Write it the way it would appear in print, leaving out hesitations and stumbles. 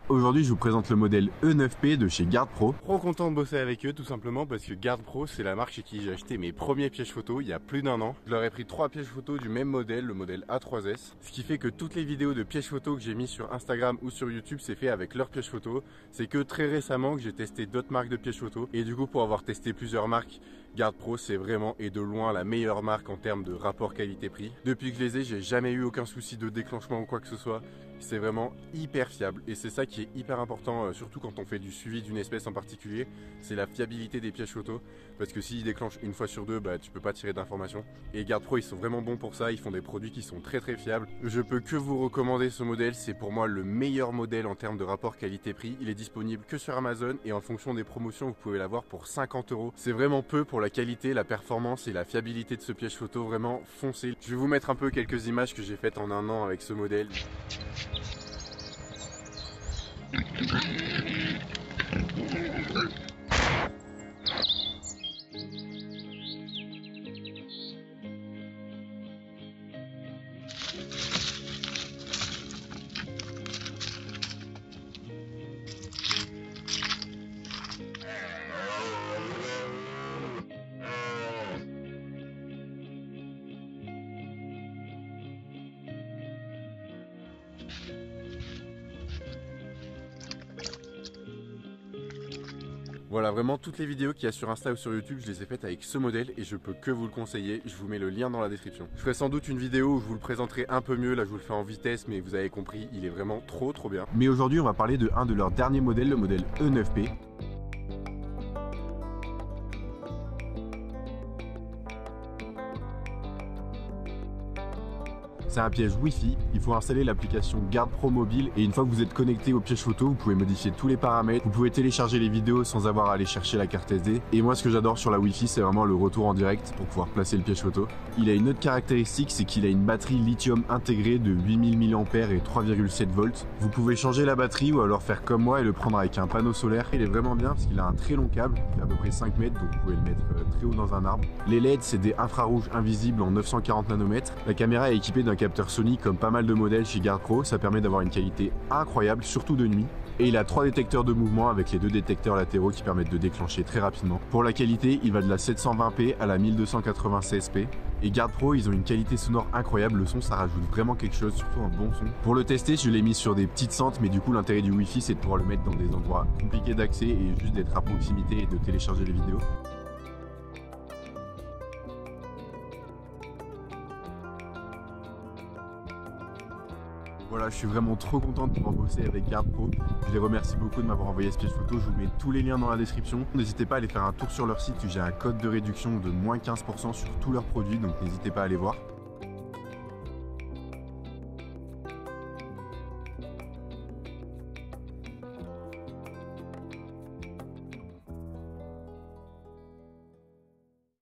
Aujourd'hui, je vous présente le modèle E9P de chez Garde Pro. Trop content de bosser avec eux tout simplement parce que Garde Pro, c'est la marque chez qui j'ai acheté mes premiers pièges photo il y a plus d'1 an. Je leur ai pris 3 pièges photo du même modèle, le modèle A3S. Ce qui fait que toutes les vidéos de pièges photo que j'ai mis sur Instagram ou sur YouTube, c'est fait avec leurs pièges photo. C'est que très récemment que j'ai testé d'autres marques de pièges photo. Et du coup, pour avoir testé plusieurs marques, Garde Pro, c'est vraiment et de loin la meilleure marque en termes de rapport qualité-prix. Depuis que je les ai, j'ai jamais eu aucun souci de déclenchement ou quoi que ce soit. C'est vraiment hyper fiable et c'est ça qui est hyper important, surtout quand on fait du suivi d'une espèce en particulier, c'est la fiabilité des pièges photo, parce que s'ils déclenchent une fois sur deux, bah tu peux pas tirer d'informations. Et Garde Pro, ils sont vraiment bons pour ça, ils font des produits qui sont très fiables. Je peux que vous recommander ce modèle, c'est pour moi le meilleur modèle en termes de rapport qualité-prix. Il est disponible que sur Amazon et en fonction des promotions, vous pouvez l'avoir pour 50 €. C'est vraiment peu pour la qualité, la performance et la fiabilité de ce piège photo, vraiment foncez. Je vais vous mettre un peu quelques images que j'ai faites en 1 an avec ce modèle. Voilà, vraiment toutes les vidéos qu'il y a sur Insta ou sur YouTube, je les ai faites avec ce modèle et je peux que vous le conseiller. Je vous mets le lien dans la description. Je ferai sans doute une vidéo où je vous le présenterai un peu mieux. Là, je vous le fais en vitesse, mais vous avez compris, il est vraiment trop bien. Mais aujourd'hui, on va parler de un de leurs derniers modèles, le modèle E9P. C'est un piège Wi-Fi, il faut installer l'application Garde Pro mobile et une fois que vous êtes connecté au piège photo, vous pouvez modifier tous les paramètres, vous pouvez télécharger les vidéos sans avoir à aller chercher la carte SD. Et moi ce que j'adore sur la Wi-Fi, c'est vraiment le retour en direct pour pouvoir placer le piège photo. Il a une autre caractéristique, c'est qu'il a une batterie lithium intégrée de 8000 mAh et 3,7 volts. Vous pouvez changer la batterie ou alors faire comme moi et le prendre avec un panneau solaire. Il est vraiment bien parce qu'il a un très long câble, il fait à peu près 5 mètres, donc vous pouvez le mettre très haut dans un arbre. Les LED, c'est des infrarouges invisibles en 940 nanomètres. La caméra est équipée d'un capteur Sony comme pas mal de modèles chez Garde Pro, ça permet d'avoir une qualité incroyable, surtout de nuit. Et il a 3 détecteurs de mouvement avec les 2 détecteurs latéraux qui permettent de déclencher très rapidement. Pour la qualité, il va de la 720p à la 1296p. Et Garde Pro, ils ont une qualité sonore incroyable, le son ça rajoute vraiment quelque chose, surtout un bon son. Pour le tester, je l'ai mis sur des petites centres, mais du coup l'intérêt du Wi-Fi c'est de pouvoir le mettre dans des endroits compliqués d'accès et juste d'être à proximité et de télécharger les vidéos. Voilà, je suis vraiment trop content de pouvoir bosser avec Garde Pro. Je les remercie beaucoup de m'avoir envoyé ce piège photo. Je vous mets tous les liens dans la description. N'hésitez pas à aller faire un tour sur leur site. J'ai un code de réduction de moins 15% sur tous leurs produits, donc n'hésitez pas à aller voir.